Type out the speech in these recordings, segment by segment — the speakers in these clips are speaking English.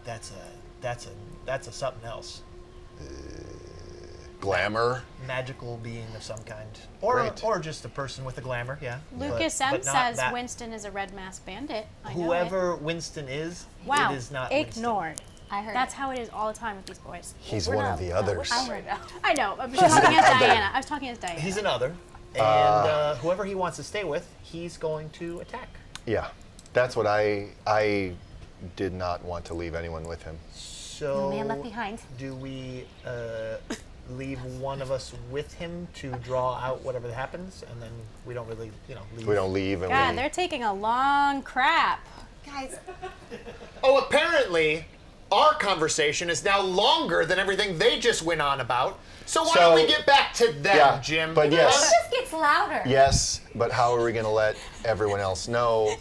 That's a something else. Glamour. Magical being of some kind, or just a person with a glamour. Yeah. Lucas but M says that. Winston is a red masked bandit. I know Whoever Winston is, Wow. it is not Ignored. I heard That's how it is all the time with these boys. He's one of the others. I know. I was talking as Diana. I was talking as Diana. He's another, and whoever he wants to stay with, he's going to attack. Yeah, that's what I did not want to leave anyone with him. So, No man left behind. do we leave one of us with him to draw out whatever happens, and then we don't really, leave? We don't leave and God, we... they're taking a long crap. Guys, Oh, apparently, our conversation is now longer than everything they just went on about. So why don't we get back to them, Yeah, Jim? but it yes. just gets louder. Yes, but how are we going to let everyone else know?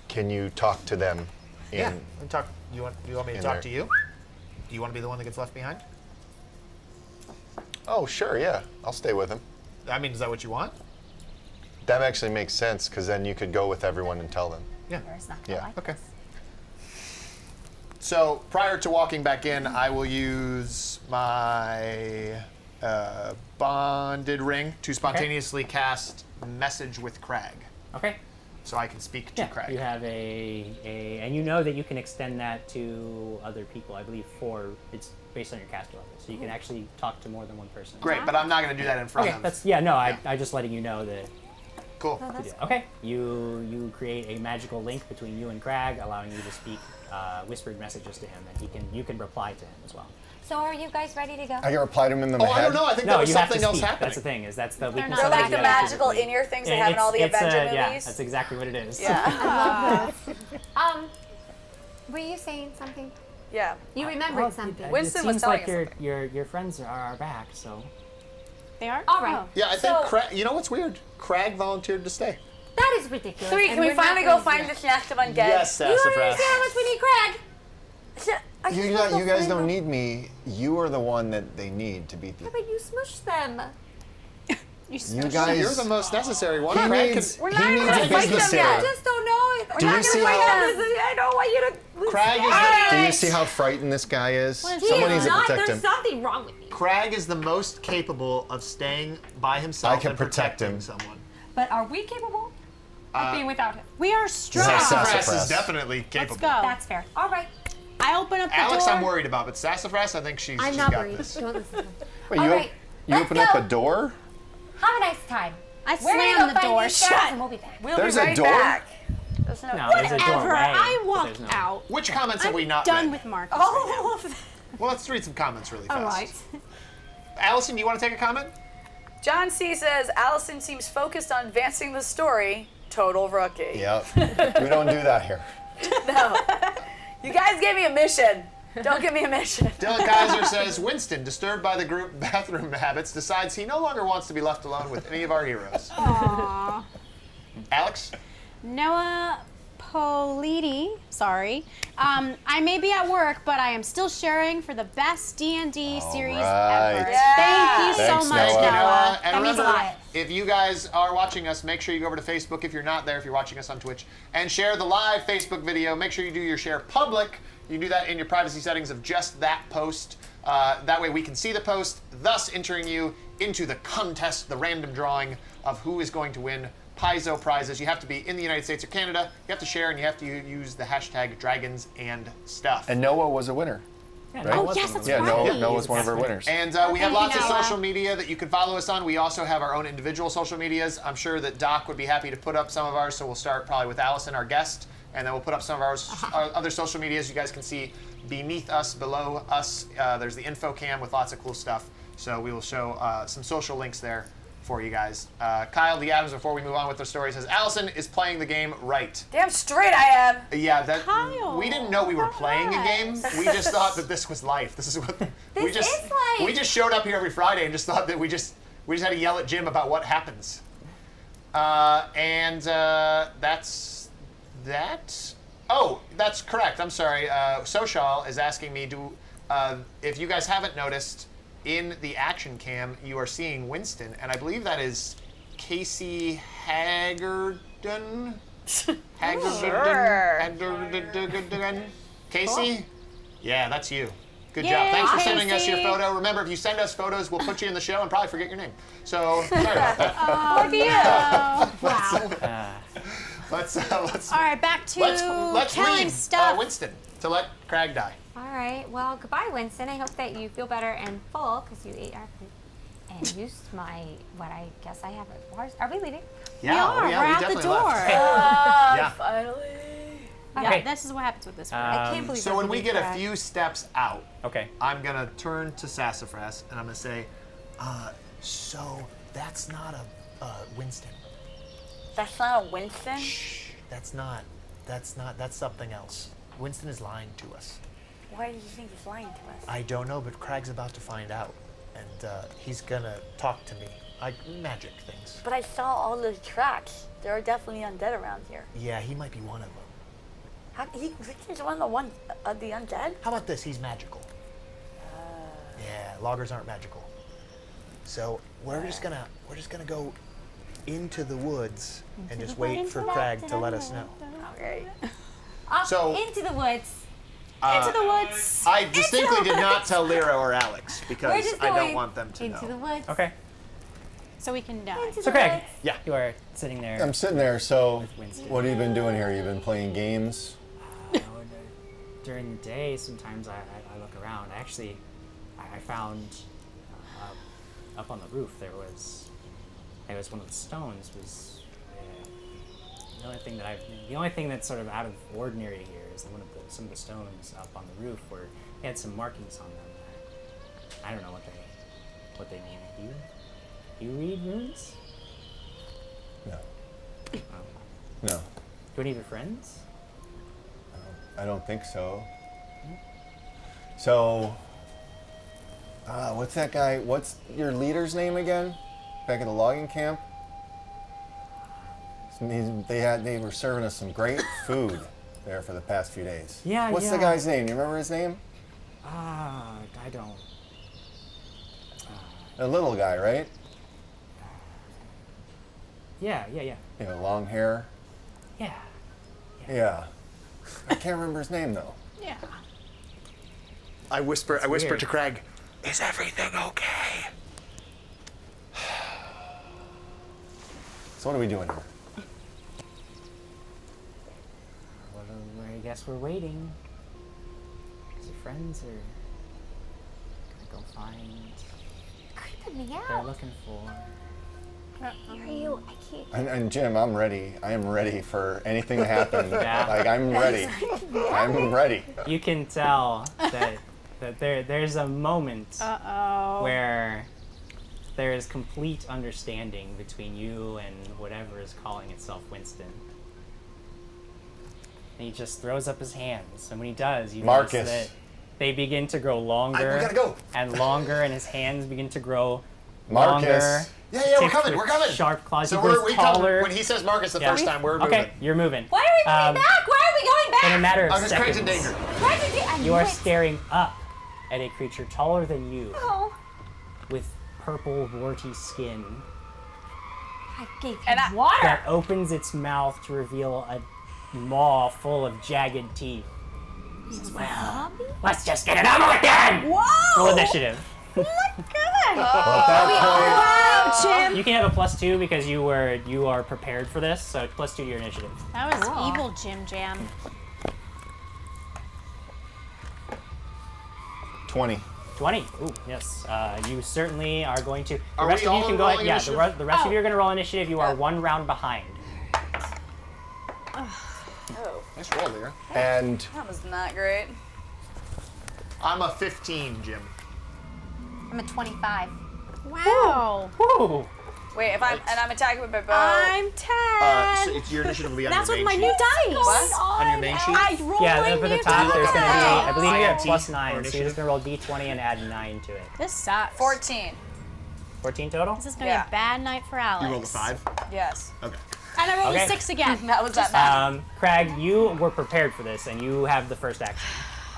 Can you talk to them? Yeah. Talk. You want me to in talk there. to you? Do you want to be the one that gets left behind? Oh, sure, yeah. I'll stay with him. I mean, is that what you want? That actually makes sense, because then you could go with everyone and tell them. Yeah. It's not gonna Yeah. like Okay. this. So prior to walking back in, I will use my bonded ring to spontaneously cast Message with Crag, Okay. so I can speak to Yeah, Crag. you have and you know that you can extend that to other people. I believe it's based on your caster level, so you can actually talk to more than one person. Great, but I'm not going to do that in front Okay, of. I just letting you know that. Cool. Oh, that's Okay, you create a magical link between you and Crag, allowing you to speak whispered messages to him, and you can reply to him as well. So are you guys ready to go? I can reply to him in the head. I don't know. I think No, there was you have to something else speak. happening. That's the thing. We can not- send They're it like the together magical physically. in-ear things they have in all the Avenger Yeah, movies. that's exactly what it is. Yeah. Were you saying something? Yeah. You remembered something. Winston it was seems telling like us your friends are back, so. They are? All right. Oh. Yeah, I think So- Crag. You know what's weird? Crag volunteered to stay. That is ridiculous. Sweet, and can we we're not finally going go find to. this nest of undead? Yes, You don't Sassafrass. understand how much we need Craig. You guys don't need me. You are the one that they need to beat the... Yeah, but you smushed them. You guys... You're the most necessary one. He Crag needs, can, he needs a fight them business yet. I here. just don't know. We're Do not you going see to fight how- them. I don't want you to. Crag is Do you see how frightened this guy is? Well, He Someone is needs to not. protect There's him. something wrong with you. Crag is the most capable of staying by himself I can and protect protecting him. someone. But are we capable of being without him? We are strong. Sassafrass is Sassafrass. definitely capable. Let's go. That's fair. All right. I open up the Alex, door. I'm worried about, but Sassafrass, I think she's I'm not got worried. this. Don't listen to him. Wait, All you, right, you let's open up go. a door? Have a nice time. I We're gonna slam go the find door these guys shut. and we'll be back. We'll There's be a right door? back. There's no. No, there's a Whatever. doorway. I but walked there's no- out. Which comments have we I'm not done read? with Marcus. Oh, Well, let's read some comments really fast. all right. Allison, do you want to take a comment? John C says Allison seems focused on advancing the story. Total rookie. Yep. We don't do that here. No. You guys gave me a mission. Don't give me a mission. Dylan Kaiser says, Winston, disturbed by the group bathroom habits, decides he no longer wants to be left alone with any of our heroes. Aww. Alex? Noah Politi, sorry. I may be at work, but I am still sharing for the best D&D series right. ever. Yeah. Thank you Thanks, so much, Noah. Noah. And That means a remember, lot. if you guys are watching us, make sure you go over to Facebook if you're not there, if you're watching us on Twitch, and share the live Facebook video. Make sure you do your share public. You do that in your privacy settings of just that post. That way we can see the post, thus entering you into the contest, the random drawing of who is going to win Paizo prizes. You have to be in the United States or Canada. You have to share, and you have to use the hashtag dragons and stuff. And Noah was a winner. Yeah, Right? no, Oh, it yes, wasn't that's really. Yeah, right. Noah, Noah's one of our winners. And we have Thank lots you, of Noah. social media that you can follow us on. We also have our own individual social medias. I'm sure that Doc would be happy to put up some of ours, so we'll start probably with Allison, our guest, and then we'll put up some of our other social medias. You guys can see beneath us, below us, there's the info cam with lots of cool stuff. So we will show some social links there for you guys. Kyle D. Adams, before we move on with the story, says, Allison is playing the game right. Damn straight I am. Yeah, that Kyle, we didn't know we were playing a game. We just thought that this was life. This is what we This just is life. we just showed up here every Friday and just thought that we just had to yell at Jim about what happens. That's that. Oh, that's correct. I'm sorry. Social is asking me if you guys haven't noticed, in the action cam you are seeing Winston, and I believe that is Casey Haggerden. Sure. Casey? Yeah, that's you. Good Yay, job. Thanks for sending us your Casey. photo. Remember, if you send us photos, we'll put you in the show and probably forget your name. So sorry about that. Wow. Let's All right, back to let's killing leave stuff. Winston to let Crag die. All right. Well, goodbye, Winston. I hope that you feel better and full because you ate our food and used what I guess I have at bars. Are we leaving? Yeah, We're out the definitely door. left. Yeah. Finally. Yeah, Okay. this is what happens with this group. I can't believe So I when we didn't get a cry. few steps out, Okay. I'm gonna turn to Sassafrass and I'm gonna say, so that's not a Winston. That's not a Winston? Shh, that's something else. Winston is lying to us. Why do you think he's lying to us? I don't know, but Crag's about to find out, and he's gonna talk to me, like magic things. But I saw all those tracks. There are definitely undead around here. Yeah, he might be one of them. He's one of the undead? How about this? He's magical. Yeah, loggers aren't magical. So we're just gonna go into the woods and just wait for Crag to let us know. Okay. Off So- into the woods. Into the woods. I distinctly did not tell Lyra or Alex We're because just I going don't want them to into know. the woods. Okay. So we can die. Into So the Craig, woods. Yeah. you are sitting there. I'm sitting there, so Winston. what have you been doing here? You've been playing games? During the day, sometimes I look around. Actually, I found up on the roof there was one of the stones was the only thing that's sort of out of ordinary here is some of the stones up on the roof where they had some markings on them. I don't know what they mean. You read runes? No. Oh. No. Do any of your friends? I don't think so. So, what's that guy? What's your leader's name again? Back at the logging camp? They were serving us some great food there for the past few days. Yeah, What's the yeah. guy's name? You remember his name? I don't. The little guy, right? Yeah. You know, long hair. Yeah. Yeah. I can't remember his name though. Yeah. I whisper weird. to Crag, "Is everything okay?" So what are we doing here? Well, I guess we're waiting. Is your friends are gonna go find Creeping me they're out. looking for? Hear you. I can't. And Jim, I'm ready. I am ready for anything to happen. Yeah. Like I'm ready. I'm ready. You can tell that there's a moment Uh-oh. where there is complete understanding between you and whatever is calling itself Winston. And he just throws up his hands, and when he does, you Marcus. notice that they begin to grow longer we gotta go. and longer, and his hands begin to grow Marcus. longer. Yeah, we're tipped coming. with We're coming. Sharp claws. So he grows we taller. come when he says Marcus the Yeah. first time. We're Okay, moving. you're moving. Why are we moving back? Why are we going back? In a matter of Because Crag's in seconds, danger. Why did I you knew are it. staring up at a creature taller than you, Oh, with purple, warty skin, I gave And him water. that opens its mouth to reveal a maw full of jagged teeth. Zombie? Let's just get it over with then! Whoa! Roll initiative. Well, at that Wow, Jim. You can have a +2 because you are prepared for this, so +2 to your initiative. That was Cool. evil JimJam. point, 20. 20. Ooh, yes. You certainly are going to. The Are rest we of you all can go ahead. rolling Yeah, initiative? the rest of Oh. you are going to roll initiative. You are one round behind. Oh, Nice roll, Lyra. And that was not great. I'm a 15, Jim. I'm a 25. Wow. Woo! Wait, if I'm attacking with my bow. I'm 10. So it's your initiative will be on That's your with main my sheet. new dice. What? On your main sheet? I rolled Yeah, my up at the new top there's going to be, dice. I believe you have INT +9, or so you're initiative? just going to roll d20 and add 9 to it. This sucks. 14. 14 total? This is gonna Yeah. be a bad night for Alex. You rolled a 5? Yes. Okay. And I rolled Okay. a 6 again. That was that bad. Craig, you were prepared for this, and you have the first action.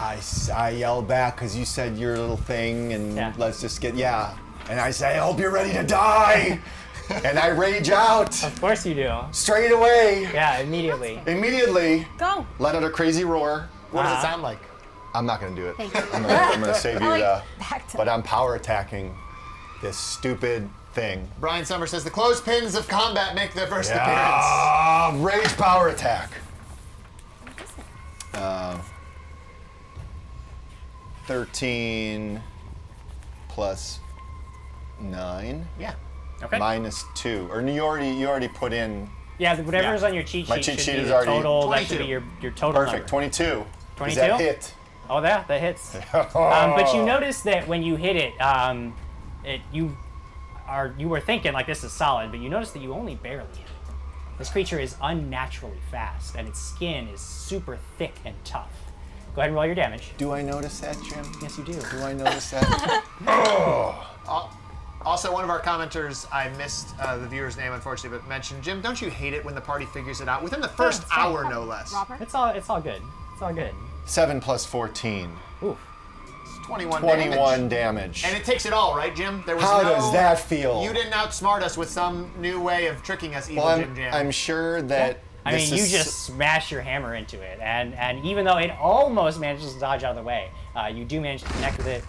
I yell back because you said your little thing, and Yeah. let's just get, And I say, I hope you're ready to die. And I rage out Of course you do. straight away, Yeah, immediately. immediately. Go. Let out a crazy roar. What does Uh-huh. it sound like? I'm not going to do it. Thank you. I'm going to save you. back to- But I'm power attacking this stupid thing. Brian Summer says the clothespins of combat make their first appearance. Rage power attack. 13 plus 9 Yeah. Okay. minus 2. Or you already put in. Yeah, whatever's Yeah. on your cheat sheet My cheat should sheet be is the already total. That should 22. be your total Perfect. number. 22. Does 22? that hit? Oh, that hits. But you notice that when you hit it, you were thinking like this is solid, but you notice that you only barely hit it. This creature is unnaturally fast, and its skin is super thick and tough. Go ahead and roll your damage. Do I notice that, Jim? Yes, you do. Do I notice that? Oh! Also, one of our commenters, I missed the viewer's name unfortunately, but mentioned, Jim, don't you hate it when the party figures it out within the first hour, no less? Robert? It's all good. It's all good. 7 plus 14. Oof. It's 21 21 damage. damage. And it takes it all, right, Jim? There was How no, does that feel? You didn't outsmart us with some new way of tricking us, evil Well, Jim Jam. I'm sure that. I mean, you just smash your hammer into it, and even though it almost manages to dodge out of the way, you do manage to connect with it.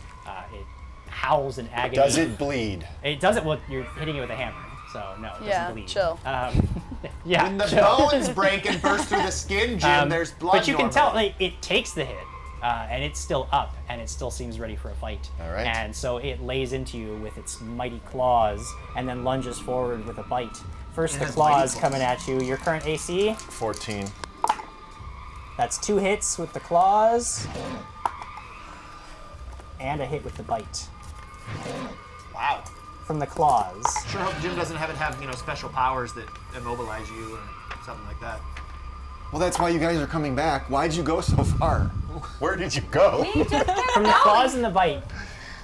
It howls in agony. Does it bleed? It doesn't. Well, you're hitting it with a hammer, so no, it Yeah, doesn't bleed. chill. Yeah. when the chill. bones break and burst through the skin, Jim, there's blood. But you can tell, normally. like, it takes the hit, and it's still up, and it still seems ready for a fight. All right. And so it lays into you with its mighty claws, and then lunges forward with a bite. First, It the has claws mighty coming at you. Your current AC, 14. that's 2 hits with the claws, and a hit with the bite Wow. from the claws. Sure hope Jim doesn't have special powers that immobilize you or something like that. Well, that's why you guys are coming back. Why'd you go so far? Where did you go? We just kept From the going. claws and the bite,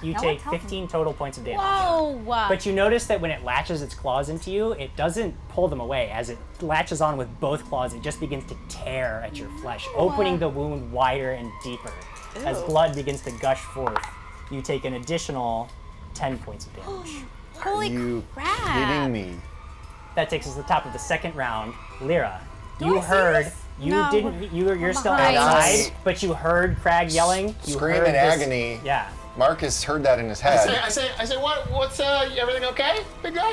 you No take one's helping. 15 total points of damage. Whoa! But you notice that when it latches its claws into you, it doesn't pull them away. As it latches on with both claws, it just begins to tear at your flesh, opening the wound wider and deeper. As Ew. blood begins to gush forth, you take an additional 10 points of damage. Holy you crap! kidding me? That takes us to the top of the second round. Lyra, you I see heard. this? You No, didn't. You're still behind. outside, but you heard Crag yelling. You Scream heard in this- agony. Yeah. Marcus heard that in his I head. say, what's everything okay, big guy?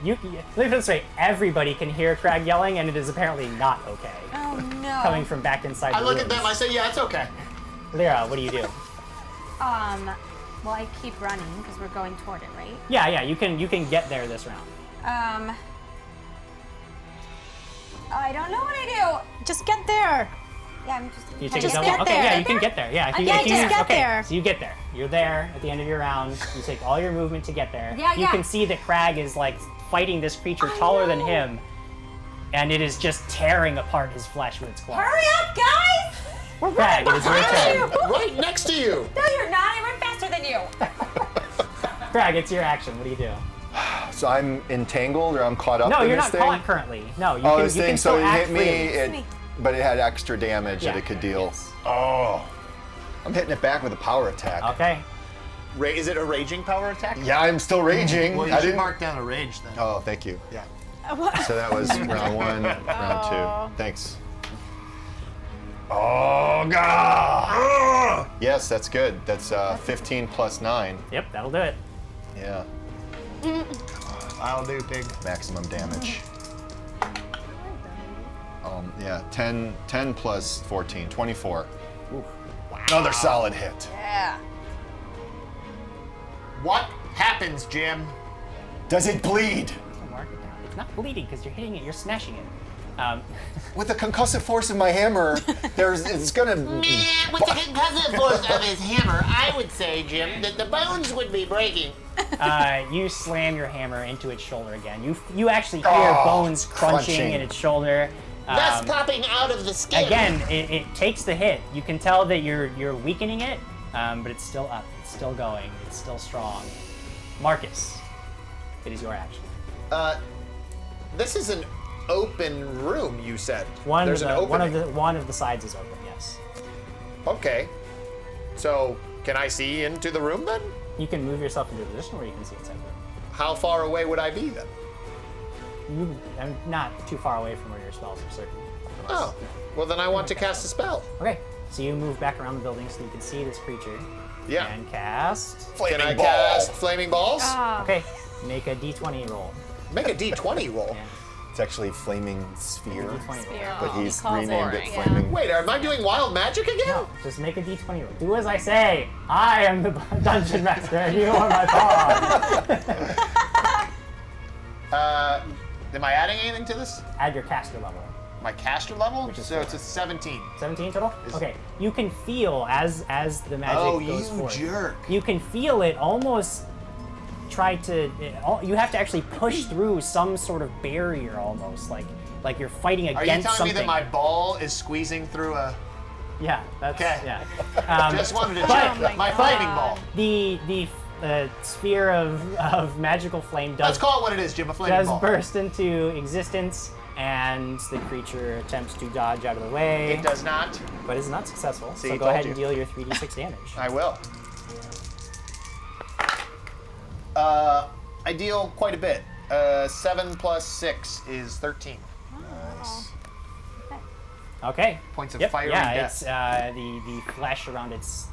Let me put it this way: everybody can hear Crag yelling, and it is apparently not okay. Oh no! Coming from back inside I the look rooms. at them, I say, yeah, it's okay. Lyra, what do you do? Well, I keep running because we're going toward it, right? Yeah, you can get there this round. I don't know what I Just get there. do. Yeah, I'm just. You take Just a get double. Okay, there. yeah, you can get there. Yeah, if you, Yeah, if you just get okay, there. So you get there. You're there at the end of your round. You take all your movement to get there. Yeah, You yeah. can see that Crag is like fighting this creature taller than him, and it is just tearing apart his flesh with its claws. Hurry up, guys! Crag, it is your turn. Right next to you. No, you're not. I run faster than you. Crag, it's your action. What do you do? So I'm entangled or I'm caught up No, in you're this not thing? caught currently. No, you Oh, can. this You thing, can so still it act hit me, freely. but it had extra damage Yeah. that it could deal. Yes. Oh. I'm hitting it back with a power attack. Okay. Is it a raging power attack? Yeah, I'm still raging. Well, you I should didn't mark down a rage then. Oh, thank you. Yeah. So that was round 1, round 2. Thanks. Oh, God! Yes, that's good. That's 15 plus 9. Yep, that'll do it. Yeah, I'll do, pig. maximum damage. Yeah, 10 plus 14, 24. Another solid hit. Yeah. What happens, Jim? Does it bleed? Mark it down. It's not bleeding because you're hitting it. You're smashing it. With the concussive force of my hammer, it's gonna. With the concussive force of his hammer, I would say, Jim, that the bones would be breaking. You slam your hammer into its shoulder again. You actually hear bones crunching in its shoulder. Thus popping out of the skin. Again, it takes the hit. You can tell that you're weakening it, but it's still up. It's still going. It's still strong. Marcus, it is your action. This is an open room, you said. One There's an opening. one of the sides is open. Yes. Okay. So, can I see into the room then? You can move yourself into a position where you can see inside the room. How far away would I be then? I'm not too far away from where your spells are certain. Oh. Well, then I want to cast a spell. Okay. So you move back around the building so you can see this creature. Yeah. And cast. Can I cast flaming balls? Okay. Make a D20 roll. Make a D20 roll. Yeah. It's actually flaming sphere, D20 roll. but he's calls renamed it, it yeah. flaming. Wait, am I doing wild magic again? No, just make a D20 roll. Do as I say. I am the dungeon master, and you are my pawn. Am I adding anything to this? Add your caster level. My caster level? Which is So it's a 17. 17 total? Is- Okay. You can feel as the magic Oh, goes you forth. jerk. You can feel it almost try to. You have to actually push through some sort of barrier almost, like you're fighting Are you against telling something. me that my ball is squeezing through a... Yeah, that's Okay. yeah. Just wanted to but- check. Oh my my God. flaming ball. The sphere of magical flame Let's does call it what it is, Jim, a flaming ball. burst into existence, and the creature attempts to dodge out of the way, It does not. but is not successful. See, So I go told ahead you. and deal your 3d6 damage. I will. I deal quite a bit. 7 plus 6 is 13. Nice. Okay. Points of Yep. fiery Yeah, death. it's the flesh around its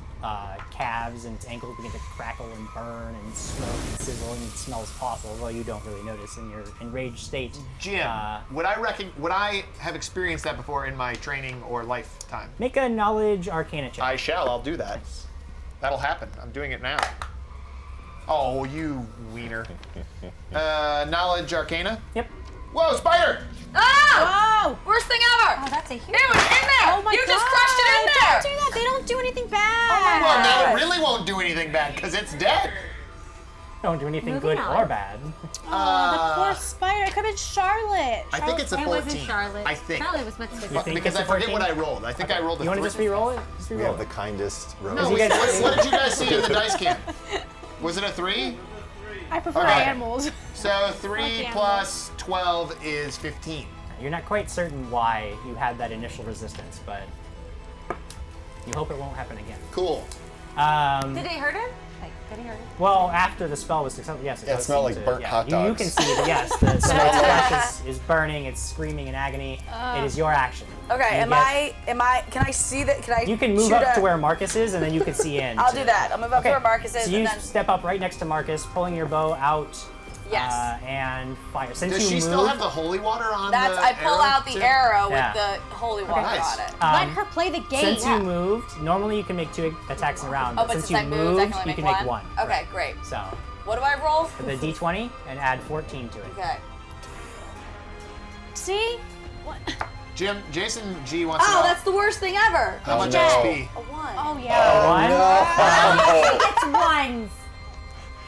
calves and its ankles begin to crackle and burn and smoke and sizzle, and it smells awful. Well, you don't really notice in your enraged state. Jim, Uh, would I have experienced that before in my training or lifetime? Make a knowledge arcana check. I shall. I'll do that. That'll happen. I'm doing it now. Oh, you wiener. Knowledge arcana? Yep. Whoa, spider! Ah! Oh! Worst thing ever! Oh, that's a huge. It was in there! Oh my You God! just crushed it in there! Don't do that. They don't do anything bad. Well, now it Gosh. really won't do anything bad because it's dead. Don't do anything Moving good on. or bad. Oh, the poor spider. It could have been Charlotte. I think it's a It 14. wasn't Charlotte. I think. Charlotte was much bigger. You think Because it's I a forget 14? what I rolled. I think I rolled a You want to 3. just re-roll it? Just We re-roll have the it. kindest rose. No, you guys- what did you guys see in the dice can? Was it a 3? I prefer Okay. animals. So 3 Like plus 12 is 15. You're not quite certain why you had that initial resistance, but you hope it won't happen again. Cool. Did it hurt him? Like, did it hurt him? Well, after the spell was successful, yes, Yeah, it does smelled seem like to- burnt hot You dogs. can see that, yes, the flesh is burning, it's screaming in agony. It is your action. Okay, You am get- I, can I see that? Can I You can move shoot up a- to where Marcus is, and then you can see in. I'll do that. I'll move up to Okay. where Marcus is So you and then. step up right next to Marcus, pulling your bow out. Yes. And fire. Since Does you she moved, still have the holy water on That's, the I pull arrow, out the too? arrow with Yeah. the holy water Nice. on it. Let her play the game. Since you moved, normally you can make 2 attacks in a round, Oh, but but since since you I moved, I moved, can only you can make make one. Okay, Right. great. So What do I roll? for the d20 and add 14 to it. Okay. See? What? Jason G wants to Oh, know that's the worst thing ever. how much no. XP. A 1. Oh, yeah. One. It's ones.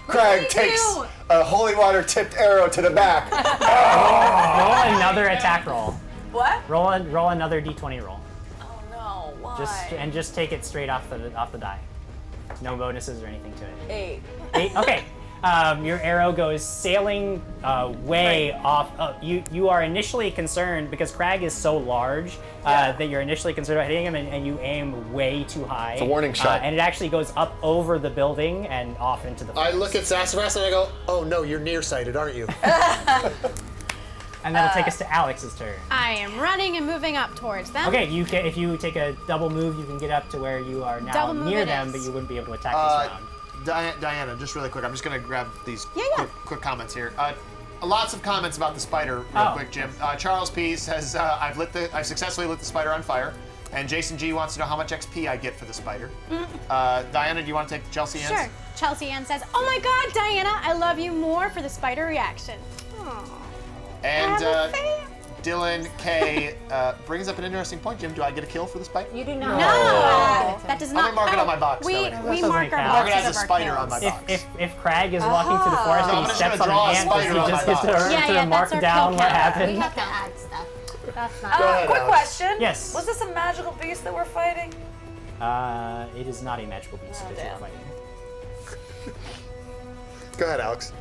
Craig takes a holy water tipped arrow to the back. Roll another attack roll. What? Roll another d20 roll. Oh no, why? Just take it straight off the die. No bonuses or anything to it. 8. 8. Okay. Your arrow goes sailing way off. You are initially concerned because Crag is so large that you're initially concerned about hitting him, and you aim way too high. It's a warning shot. And it actually goes up over the building and off into the I forest. look at Sassafrass and I go, oh no, you're nearsighted, aren't you? And that'll take us to Alex's turn. I am running and moving up towards them. Okay, if you take a double move, you can get up to where you are now Double move near it them, is. but you wouldn't be able to attack this round. Diana, just really quick, I'm just going to grab these Yeah. quick comments here. Lots of comments about the spider, real Oh. quick, Jim. Charles P says, I've successfully lit the spider on fire. And Jason G wants to know how much XP I get for the spider. Diana, do you want to take the Chelsea Ann's? Sure. Chelsea Ann says, "Oh my God, Diana, I love you more for the spider reaction." Aw. And I have a fan. Dylan K brings up an interesting point, Jim. Do I get a kill for the spider? You do not. No, that does I'm not. gonna mark it on my box, We though. we That doesn't mark our count. Mark it boxes as a of our spider on kills. my box. If Crag is walking through the forest No, I'm and he just steps gonna on draw a an ant, does spider he on just my get to, box. Yeah, to mark that's our down kill what count. We happened? have to add stuff. That's not. ahead, Quick Alex. question. Yes. Was this a magical beast that we're fighting? It is not a magical beast that you're damn. fighting. Go ahead, Alex.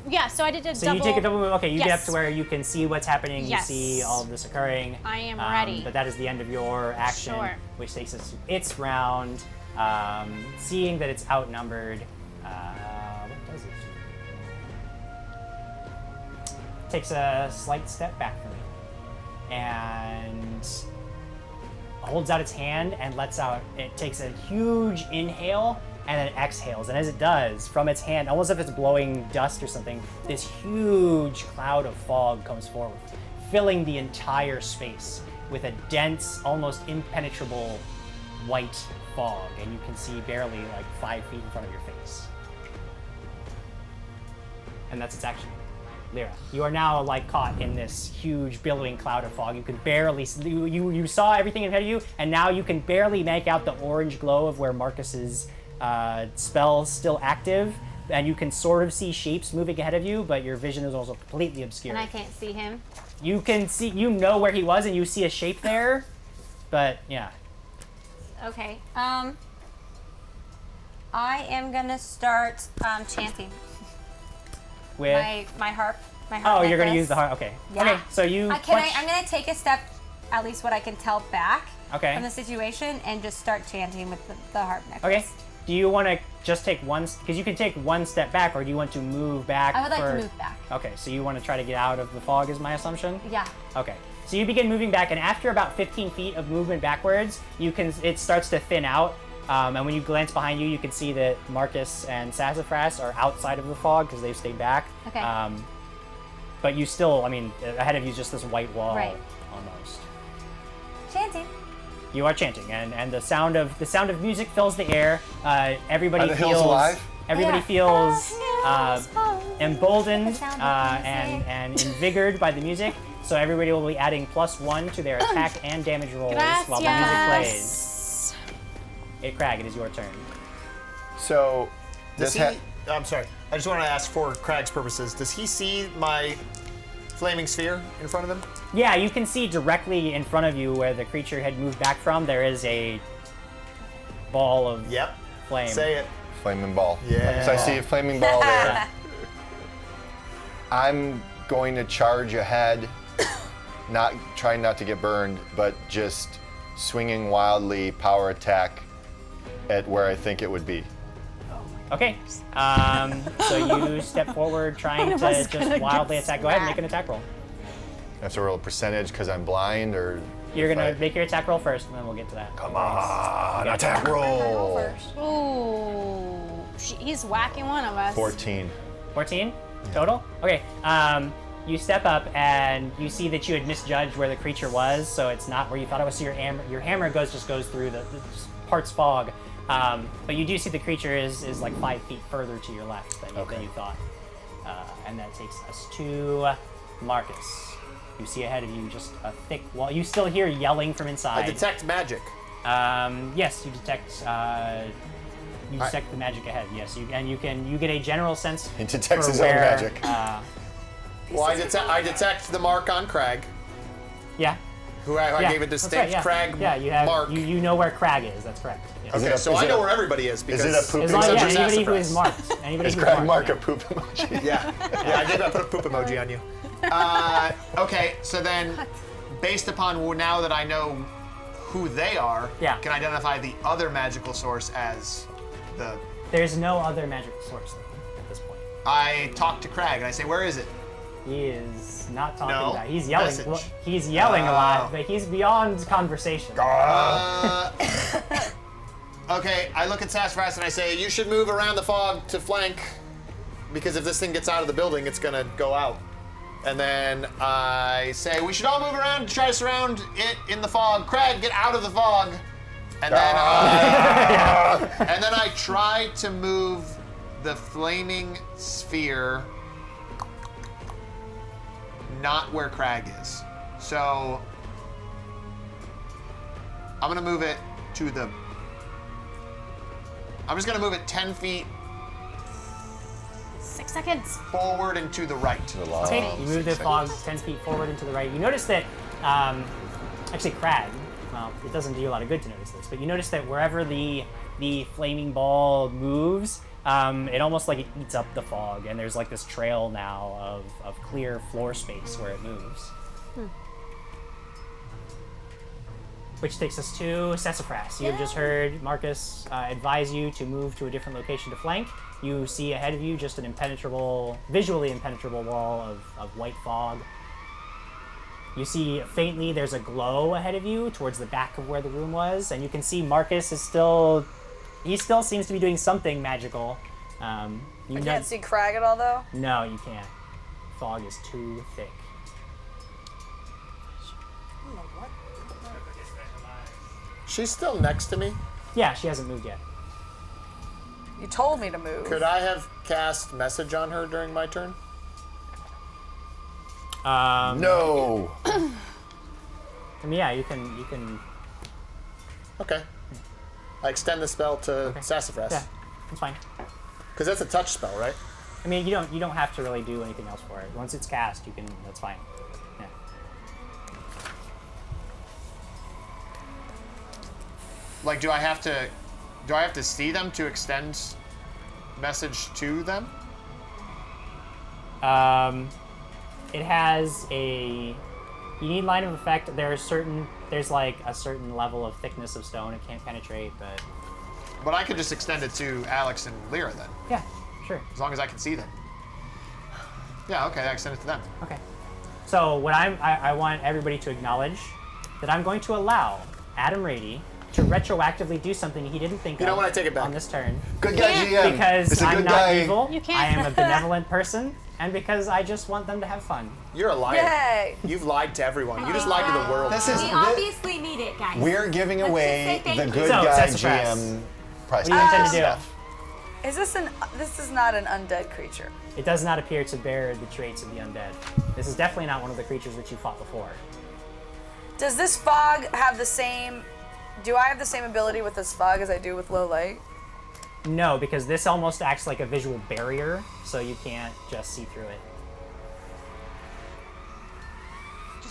Yeah, so I did a So double. you take a double move. Okay, you get up Yes. to where you can see what's happening. Yes. You see all of this occurring. I am ready. But that is the end of your action, Sure. which takes us to its round. Seeing that it's outnumbered, what does it do? Takes a slight step back from you, and holds out its hand and lets out, it takes a huge inhale and then exhales. And as it does, from its hand, almost as if it's blowing dust or something, this huge cloud of fog comes forward, filling the entire space with a dense, almost impenetrable white fog. And you can see barely like 5 feet in front of your face. And that's its action. Lyra, you are now like caught in this huge billowing cloud of fog. You can barely you saw everything ahead of you, and now you can barely make out the orange glow of where Marcus's spell's still active, and you can sort of see shapes moving ahead of you, but your vision is also completely obscured. And I can't see him. You can see, you know where he was, and you see a shape there, but yeah. Okay. I am gonna start chanting. With My harp. My harp. oh, you're gonna necklace. use the heart. Okay. Yeah. Okay. So you. I'm gonna take a step, at least what I can tell back Okay. from the situation, and just start chanting with the harp necklace. Okay. Do you want to just take one? Because you can take one step back, or do you want to move back? I would like to move back. Okay. So you want to try to get out of the fog, is my assumption. Yeah. Okay. So you begin moving back, and after about 15 feet of movement backwards, it starts to thin out. And when you glance behind you, you can see that Marcus and Sassafrass are outside of the fog because they've stayed back. Okay. But you still, I mean, ahead of you is just this white wall, Right. almost. Chanting. You are chanting, and the sound of music fills the air. Everybody Are the feels hills alive? Everybody Yeah. feels The emboldened sound of music. and invigorated by the music. So everybody will be adding +1 to their attack and damage rolls while the music plays. Hey, Crag, it is your turn. So, Does this he? I'm sorry. I just want to ask for Crag's purposes. Does he see my flaming sphere in front of him? Yeah, you can see directly in front of you where the creature had moved back from. There is a ball of Yep. flame. Say it. flaming ball. Yeah. So I see a flaming ball there. I'm going to charge ahead, trying not to get burned, but just swinging wildly, power attack at where I think it would be. Okay. So you step forward, trying to just wildly attack. Go ahead and make an attack roll. That's a roll percentage because I'm blind, or You're if gonna I- make your attack roll first, and then we'll get to that. Come on, attack Roll roll. first. Ooh, he's whacking one of us. 14. 14 total. Okay. You step up and you see that you had misjudged where the creature was, so it's not where you thought it was. So your hammer just goes through the parts fog. But you do see the creature is like 5 feet further to your left than you thought. And that takes us to Marcus. You see ahead of you just a thick wall. You still hear yelling from I inside. detect magic. Yes, you detect. You detect the magic ahead. Yes, you get a general sense. He detects for his own where, magic. Well, I detect the mark on Crag, Yeah. who I Yeah, gave a that's distinct right, yeah. Crag Yeah, you have mark. you know where Crag is. That's correct. Yes. Okay, so I know where everybody is because it a poop As long as emoji? anybody who is Sassafrass. marked. Anybody Is who's Crag marked, mark a poop emoji? Yeah, I did. I put a poop emoji on you. Okay, so then, based upon now that I know who they are, Yeah. can I identify the other magical source as the? There's no other magical source at this point. I talk to Crag and I say, "Where is it?" He is not talking No, about. He's yelling. message. Well, he's yelling a lot, but he's beyond conversation. Okay, I look at Sassafrass and I say, "You should move around the fog to flank, because if this thing gets out of the building, it's gonna go out." And then I say, "We should all move around to try to surround it in the fog. Crag, get out of the fog." And then and then I try to move the flaming sphere not where Crag is. So I'm gonna move it to the. I'm just gonna move it 10 feet 6 seconds. forward and to the right. Okay, you move the fog 10 feet forward and to the right. You notice that, actually, Crag. Well, it doesn't do you a lot of good to notice this, but you notice that wherever the flaming ball moves, it almost like it eats up the fog, and there's like this trail now of clear floor space where it moves. Which takes us to Sassafrass. You have just heard Marcus advise you to move to a different location to flank. You see ahead of you just an visually impenetrable wall of white fog. You see faintly there's a glow ahead of you towards the back of where the room was, and you can see Marcus is still seems to be doing something magical. I can't see Crag at all, though? No, you can't. Fog is too thick. She's still next to me. Yeah, she hasn't moved yet. You told me to move. Could I have cast message on her during my turn? No. I mean, yeah, you can. Okay. I extend the spell to Sassafrass. Yeah, that's fine. Because that's a touch spell, right? I mean, you don't have to really do anything else for it. Once it's cast, you can. That's fine. Yeah. Like, do I have to see them to extend message to them? It has a. You need line of effect. There's like a certain level of thickness of stone it can't penetrate, but. But I could just extend it to Alex and Lyra then, Yeah, sure. as long as I can see them. Yeah, okay, I extend it to them. Okay. So what I want everybody to acknowledge that I'm going to allow Adam Rady to retroactively do something he didn't think You know of what? I take it back. on this turn. Good guy, GM. Because It's a I'm good not guy. evil. You can't. I am a benevolent person, and because I just want them to have fun. You're a liar. Yay! You've lied to everyone. You just lied to the world. This is We obviously need it, guys. we're giving Let's just away say thank the you. good So, guy Sassafrass, GM price. What do you intend to do? stuff. Is this is not an undead creature? It does not appear to bear the traits of the undead. This is definitely not one of the creatures which you fought before. Does this fog have the same... Do I have the same ability with this fog as I do with low light? No, because this almost acts like a visual barrier, so you can't just see through it.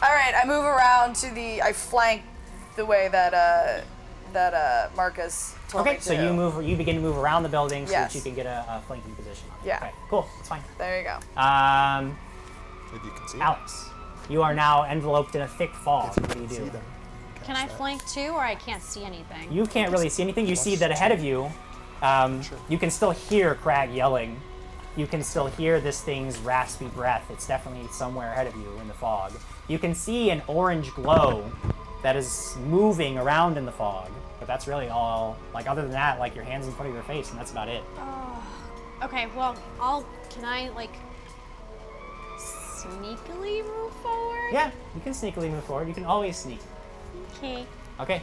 Alright, I move around to the... I flank the way that Marcus told me Okay, to. so you begin to move around the building so Yes. that you can get a flanking position on it. Yeah. Okay, cool, that's fine. There you go. If you can see Alex, you are now enveloped in a thick fog. What do you do? Can I flank too, or I can't see anything? You can't really see anything. You see that ahead of you, you can still hear Crag yelling. You can still hear this thing's raspy breath. It's definitely somewhere ahead of you in the fog. You can see an orange glow that is moving around in the fog. But that's really all. Like, other than that, like, your hand's in front of your face, and that's about it. Okay, well, can I, like, sneakily move forward? Yeah, you can sneakily move forward. You can always sneak. Okay. Okay.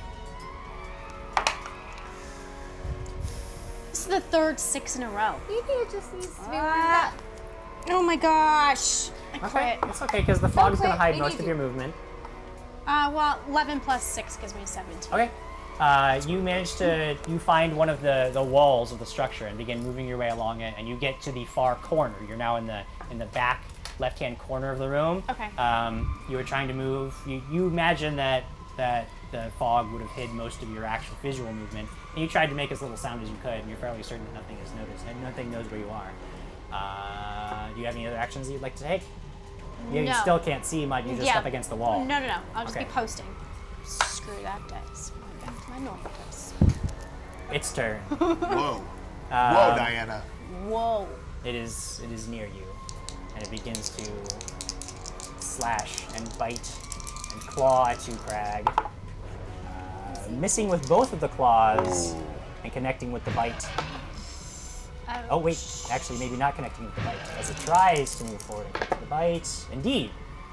This is the third 6 in a row. Maybe it just needs to be Ah. Oh my gosh. I Okay. quit. It's okay, because the fog's going to quit. hide We most need of you. your movement. Well, 11 plus 6 gives me 17. Okay. You find one of the walls of the structure and begin moving your way along it, and you get to the far corner. You're now in the back left-hand corner of the room. Okay. You were trying to move. You imagine that the fog would have hid most of your actual visual movement, and you tried to make as little sound as you could, and you're fairly certain that nothing is noticed, and nothing knows where you are. Do you have any other actions that you'd like to take? You No. still can't see much. You're just up against the wall. No. I'll just Okay. be posting. Screw that dice. Back to my normal dice. Its turn. Whoa. Whoa, Diana. Whoa. It is near you, and it begins to slash and bite and claw at you, Crag. Missing with both of the claws and connecting with the bite. Oh wait, actually maybe not connecting with the bite, as it tries to move forward and connect with the bite. Indeed,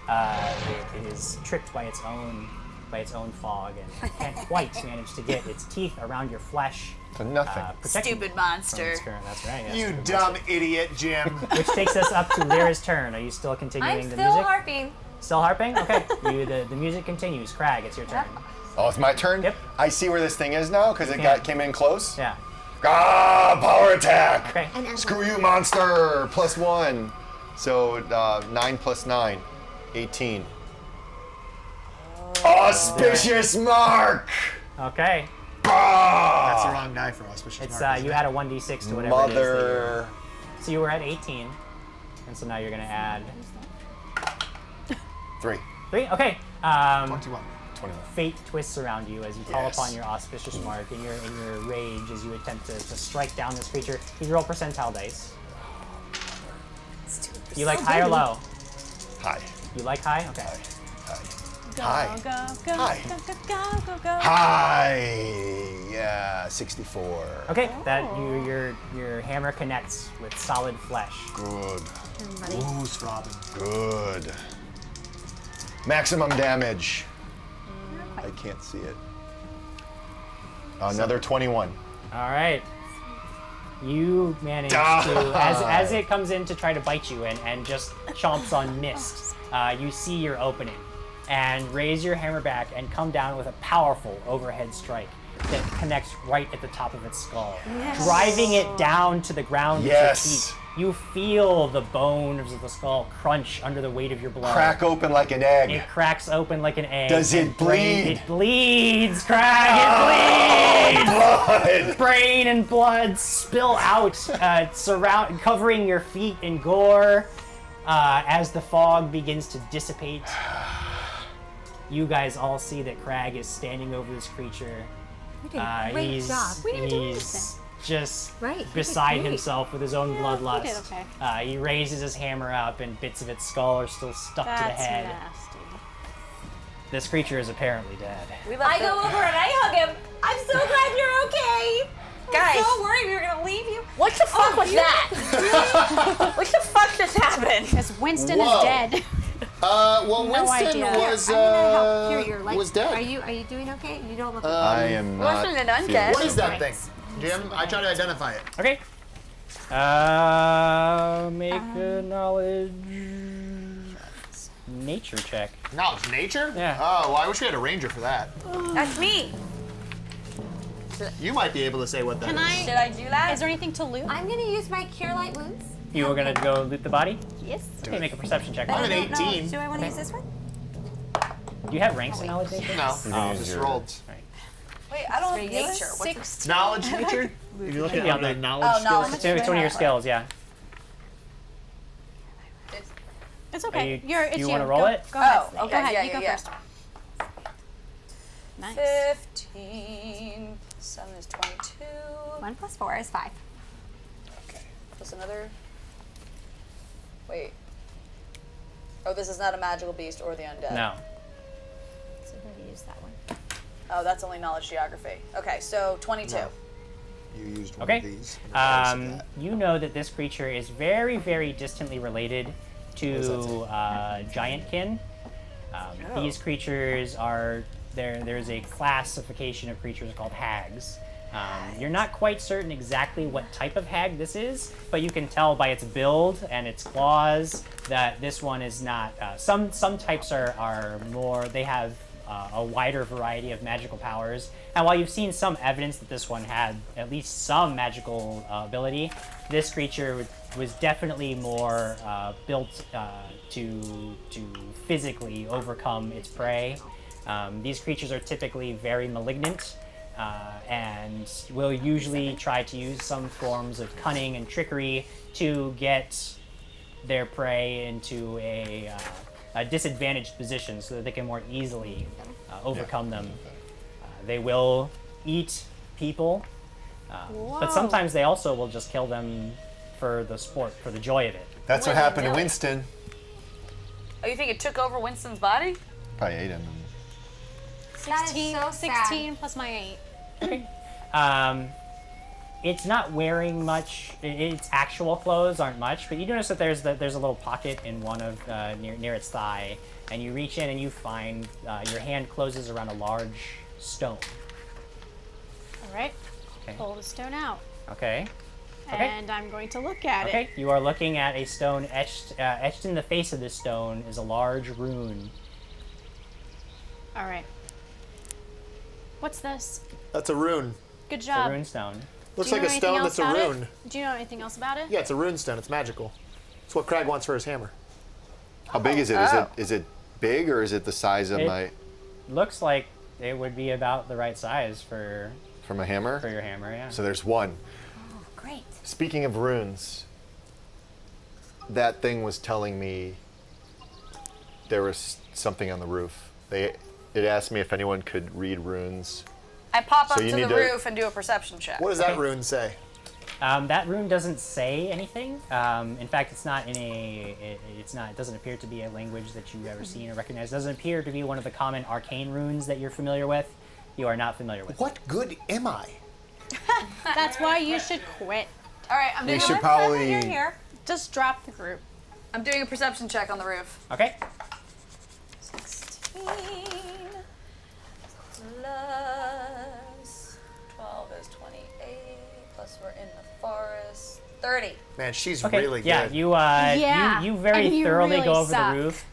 it is tricked by its own fog and can't quite manage to get its teeth around your flesh. So nothing. Protecting Stupid you monster. from its current- That's right. yes, You stupid dumb monster. idiot, Jim. Which takes us up to Lyra's turn. Are you still continuing I'm the still music? harping. Still harping? Okay. The music continues. Crag, it's your turn. Oh, it's my turn? Yep. I see where this thing is now because it Yeah. came in close. Yeah. Ah, power attack! Okay. Screw you, monster! +1. So 9 plus 9, 18. Auspicious mark! Okay. That's the wrong die for auspicious It's mark, isn't you it? add a 1d6 to whatever it is. Mother. So you were at 18, and so now you're gonna add 3. 3. Okay. 21. 21. Fate twists around you as you call Yes. upon your auspicious mark in your rage as you attempt to strike down this creature. You roll percentile dice. You like high or low? Hi. You like high? Okay. Hi. Go, Hi. go, go, Hi. go, go, go, go, go. Hi. Yeah, 64. Okay, that your hammer connects with solid flesh. Good. Ooh, throbbing. Good. Maximum damage. I can't see it. Another 21. All right. You manage to, as it comes in to try to bite you and just chomps on mist, you see your opening and raise your hammer back and come down with a powerful overhead strike that connects right at the top of its skull, driving it down to the ground with your teeth. You feel the bones of the skull crunch under the weight of your blood. Crack open like an egg. It cracks open like an egg. Does it bleed? It bleeds, Crag. It bleeds. Blood. Brain and blood spill out, covering your feet in gore. As the fog begins to dissipate, you guys all see that Crag is standing over this creature. You did a great job. We didn't do He's anything. just Right, you did beside great. himself with his own bloodlust. did okay. He raises his hammer up, and bits of its skull are still stuck to the That's head. nasty. This creature is apparently dead. I go over and I hug him. I'm so glad you're okay. Guys. I'm so worried we were gonna leave you. What the fuck was that? What the fuck just happened? Because Winston Whoa. is dead. Well, No Winston idea. was I'm gonna help. Here, you're like, was dead. Are you doing okay? You don't look. I am not. Wasn't an undead. What is that thing, Jim? I try to identify it. Okay. Make a knowledge nature check. Knowledge nature? Yeah. Oh, well, I wish we had a ranger for that. That's me. You might be able to say what that Can is. Should I? I do that? Is there anything to loot? I'm gonna use my cure light wounds. You were gonna go loot the body? Yes. Okay, make a perception check. I'm I an don't know. 18. Do I want to use this one? Do you have ranks in knowledge nature? No, can use just your- rolled. Right. Wait, I don't have Regular? nature. What's it? Knowledge nature? If you look at Yeah, the the- knowledge Oh, skills. knowledge. It's one of your skills, yeah. It's okay. you- It's you you. wanna roll Go, it? Go ahead. Oh, okay, Go ahead. yeah, you go yeah, first. Nice. 15 plus 7 is 22. 1 plus 4 is 5. Okay. Plus another. Wait. Oh, this is not a magical beast or the undead. No. So we're gonna use that one. Oh, that's only knowledge geography. Okay, so 22. No. You used one Okay. of these. in replace of that. You know that this creature is very, very distantly related to giantkin. These creatures are there's a classification of creatures called hags. You're not quite certain exactly what type of hag this is, but you can tell by its build and its claws that this one is not. Some types are more. They have a wider variety of magical powers. And while you've seen some evidence that this one had at least some magical ability, this creature was definitely more built to physically overcome its prey. These creatures are typically very malignant and will usually try to use some forms of cunning and trickery to get their prey into a disadvantaged position so that they can more easily overcome them. They will eat people, but sometimes they also will just kill them for the sport, for the joy of it. That's what happened to Winston. Oh, you think it took over Winston's body? Probably ate him. That is 16, so 16 plus my 8. It's not wearing much. Its actual clothes aren't much, but you notice that there's a little pocket in one of near its thigh, and you reach in and you find your hand closes around a large stone. All right. Okay. Pull the stone out. Okay. Okay. And I'm going to look at it. Okay. You are looking at a stone etched in the face of this stone is a large rune. All right. What's this? That's a rune. Good A job. rune stone. Looks Do you like know a anything stone else that's a about rune. it? Do you know anything else about it? Yeah, it's a rune stone. It's magical. It's what Crag wants for his hammer. How big is it? Is it big or is it the size of my Looks like it would be about the right size for from a hammer? your hammer. Yeah. So there's one. Oh, great. Speaking of runes, that thing was telling me there was something on the roof. It asked me if anyone could read runes. I pop So up you to need the to- roof and do a perception check. What does that rune say? That rune doesn't say anything. In fact, it's not in a. It doesn't appear to be a language that you've ever seen or recognized. It doesn't appear to be one of the common arcane runes that you're familiar with. You are not familiar with. What good am I? That's why you should quit. All right, I'm We doing. should You're probably. here. Just drop the group. I'm doing a perception check on the roof. Okay. 16 plus 12 is 28. Plus we're in the forest. 30. Man, she's Okay. really yeah. good. Yeah, You very and you thoroughly really go over suck. the roof.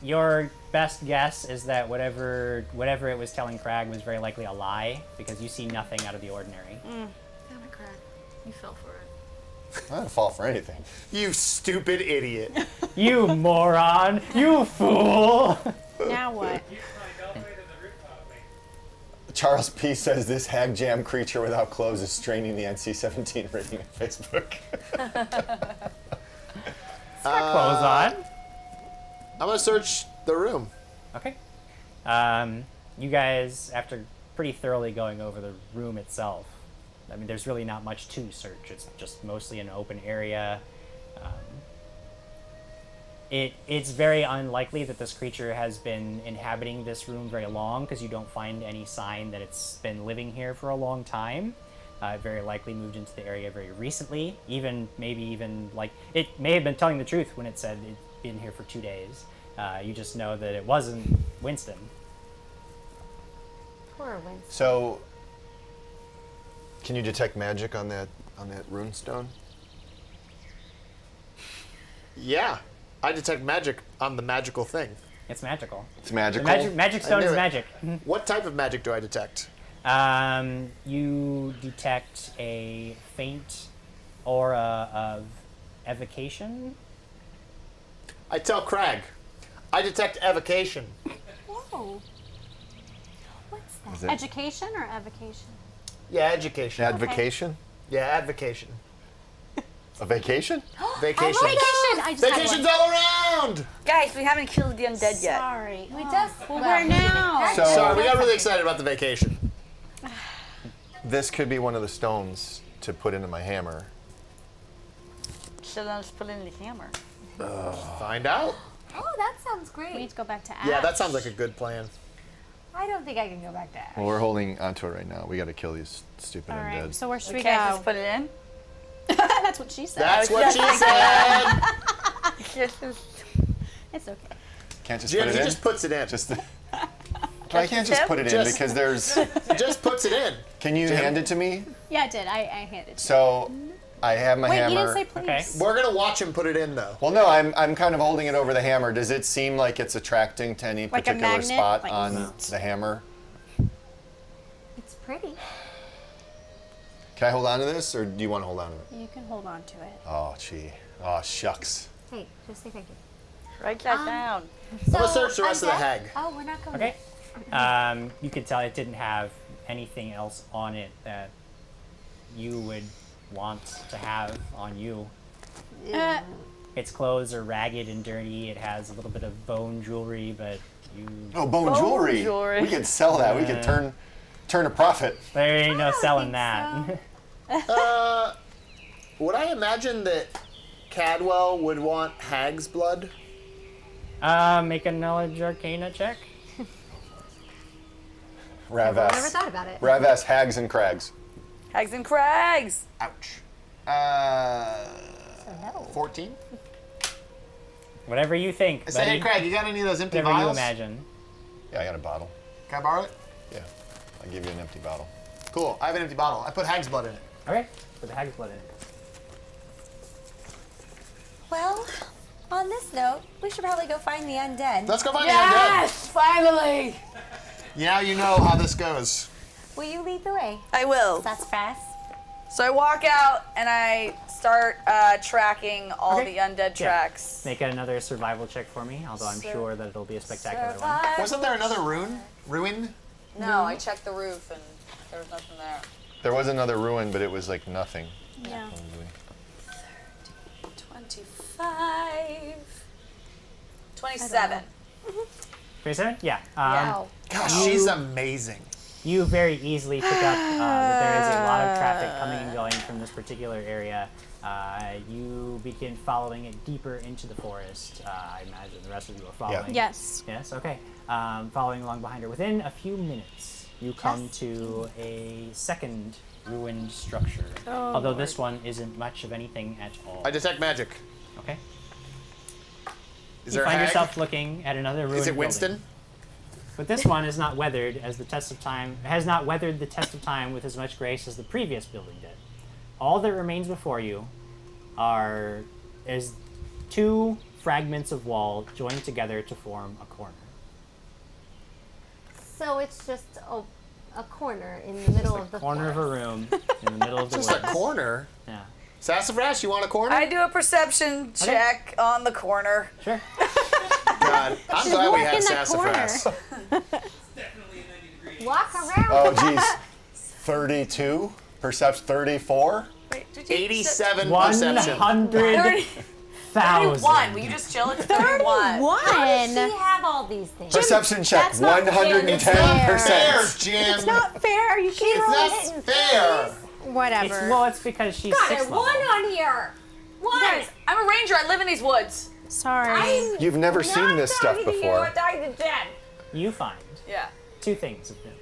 Your best guess is that whatever it was telling Crag was very likely a lie because you see nothing out of the ordinary. Damn it, Craig. You fell for it. I don't fall for anything. You stupid idiot. You moron! You fool! Now what? Charles P. says this hag jam creature without clothes is straining the NC-17 rating on Facebook. Clothes on. I'm gonna search the room. Okay. You guys, after pretty thoroughly going over the room itself, I mean, there's really not much to search. It's just mostly an open area. It's very unlikely that this creature has been inhabiting this room very long because you don't find any sign that it's been living here for a long time. It very likely moved into the area very recently. Maybe even like it may have been telling the truth when it said it'd been here for 2 days. You just know that it wasn't Winston. Poor Winston. So, can you detect magic on that rune stone? Yeah, I detect magic on the magical thing. It's magical. It's The magical. magic stone knew is it. magic. What type of magic do I detect? You detect a faint aura of evocation. I tell Crag, I detect evocation. Whoa. What's that? Is it Education or evocation? Yeah, education. advocation? Yeah, advocation. A vacation? Vacation. Vacation! I just had Vacations one. all around! Guys, we haven't killed the undead yet. Sorry. We just. Well, where now? So Sorry, we got really excited about the vacation. this could be one of the stones to put into my hammer. Should I just put it in the hammer? Find out. Oh, that sounds We need great. to go back to Ash. Yeah, that sounds like a good plan. I don't think I can go back to Ash. Well, we're holding onto it right now. We got to kill these stupid All right, undead. so where should We we can't go? just put it in? That's what she said. That's what she said. It's okay. Can't just Jim, put it he in. just puts it in. Just I can't just put it in Just- because there's. Just puts it in. Can you hand it to me? Yeah, I did. I handed it. So, I have my Wait, hammer. you didn't say please. Okay. We're gonna watch him put it in though. Well, no, I'm kind of holding it over the hammer. Does it seem like it's attracting to any Like a particular magnet? spot Like- on the hammer? It's pretty. Can I hold on to this, or do you want to hold on to it? You can hold on to it. Oh, gee. Oh, shucks. Hey, just say thank you. Write that down. I'm gonna search the rest of the undead- hag. Oh, we're not going. Okay. You could tell it didn't have anything else on it that you would want to have on you. Its clothes are ragged and dirty. It has a little bit of bone jewelry, but you Oh, bone jewelry. jewelry. We could sell that. We could turn a profit. there ain't no selling think that. Would I imagine that Cadwell would want hag's blood? Make a knowledge arcana check. I never Ravas. thought about it. Ravas, hags, and crags. Hags and crags. Ouch. So no. 14? Whatever you think, I say, hey buddy. Craig, you got any of those empty Whatever you vials? imagine. Yeah, I got a bottle. Can I borrow it? Yeah. I'll give you an empty bottle. Cool, I have an empty bottle. I put hag's blood in it. Okay. Put the hag's blood in it. Well, on this note, we should probably go find the undead. Let's go find Yes, finally. the undead. Now you know how this goes. Will you lead the way? I will. That's fast. So I walk out and I start tracking all Okay. the undead Yeah. tracks. Make another survival check for me, although I'm sure that it'll be a spectacular one. Survive. Wasn't there another ruin? No, I checked the roof and there was nothing there. There was another ruin, but it was like nothing. Yeah. Probably. 25. 27. 27? Yeah. Wow. Gosh, she's amazing. You very easily pick up that there is a lot of traffic coming and going from this particular area, you begin following it deeper into the forest. I imagine the rest of you are following. Yes. Yes, okay. Following along behind her. Within a few minutes, you come to a second ruined structure. Although this one isn't much of anything at all. I detect magic. Okay. Is You there a find hag? yourself looking at another ruined Is it building. Winston? But this one is not weathered as the test of time has not weathered the test of time with as much grace as the previous building did. All that remains before you is two fragments of wall joined together to form a corner. So it's just a corner in the middle of the Corner of a forest. room in the middle of the Just a woods. corner. Yeah. Sassafrass, you want a corner? I do a perception check on the corner. Sure. God, I'm glad we work had in that Sassafrass. Walk around. Oh, geez. 32? Perception 34? Wait, did you 87 perception. 100,000. 31. Will you just chill at 31? How does she have all these things? Perception check, that's not fair. 110%. Fair, Jim. It's not fair. Are you kidding me? That's fair. Whatever. It's because she's Got 6th it. level. One on here. One. Guys, I'm a ranger. I live in these woods. Sorry. You've never seen this stuff before. I'm talking to Jen. You find Yeah. two things of note.